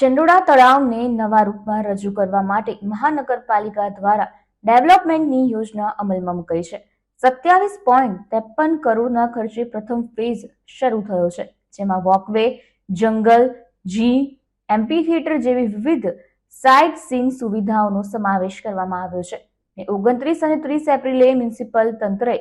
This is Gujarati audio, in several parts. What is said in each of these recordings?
ચંડોળા તળાવને નવા રૂપમાં રજૂ કરવા માટે મહાનગરપાલિકા દ્વારા ડેવલપમેન્ટની યોજના અમલમાં મુકાઈ છે। 27.53 કરોડના ખર્ચે પ્રથમ ફેઝ શરૂ થયો છે, જેમાં વોકવે, જંગલ, જીમ, એમ્પી થિયેટર જેવી વિવિધ સાઇટ સીઇંગ સુવિધાઓનો સમાવેશ કરવામાં આવ્યો છે। 29 અને 30 એપ્રિલે મ્યુનિસિપલ તંત્રએ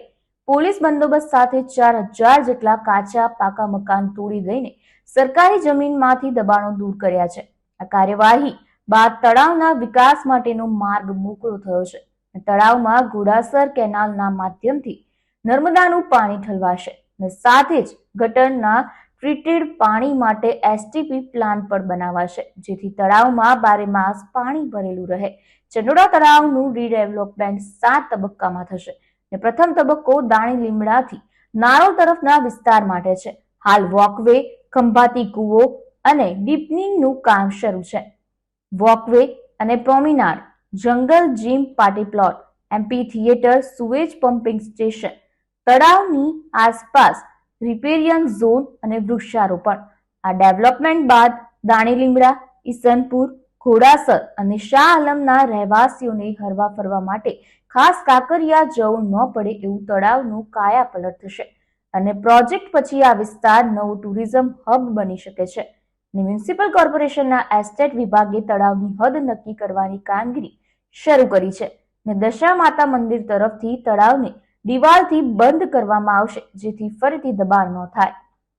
પોલીસ બંદોબસ્ત સાથે 4000 જેટલા કાચા પાકા મકાન તોડી દઈને સરકારી જમીનમાંથી દબાણો દૂર કર્યા છે। આ કાર્યવાહી બાદ તળાવના વિકાસ માટેનો માર્ગ મોકળો થયો છે। તળાવમાં ઘોડાસર કેનાલના માધ્યમથી નર્મદાનું પાણી ઠલવાશે અને સાથે જ ગટરના ટ્રીટેડ પાણી માટે એસટીપી પ્લાન્ટ પણ બનાવાશે, જેથી તળાવમાં બારેમાસ પાણી ભરેલું રહે। ચંડોળા તળાવનું રીડેવલપમેન્ટ 7 તબક્કામાં થશે અને પ્રથમ તબક્કો દાણી લીમડાથી નારોલ તરફના વિસ્તાર માટે છે। હાલ વોકવે, ખંભાતી કૂવો અને ડીપનિંગનું કામ શરૂ છે। વોકવે અને પ્રોમિનાડ, જંગલ, gym, party plot, amphitheatre, sewage pumping station, તળાવની આસપાસ રિપેરિયન ઝોન અને વૃક્ષારોપણ। આ ડેવલપમેન્ટ બાદ દાણી લીમડા, ઈસનપુર, ઘોડાસર અને શાહ આલમના રહેવાસીઓને હરવા ફરવા માટે ખાસ કાંકરિયા જવું ન પડે એવું તળાવનું કાયાપલટ થશે અને પ્રોજેક્ટ પછી આ વિસ્તાર નવો ટુરિઝમ હબ બની શકે છે। મ્યુનિસિપલ કોર્પોરેશનના એસ્ટેટ વિભાગે તળાવની હદ નક્કી કરવાની કામગીરી શરૂ કરી છે અને દશા માતા મંદિર તરફથી તળાવને દિવાલથી બંધ કરવામાં આવશે, જેથી ફરીથી દબાણ ન થાય।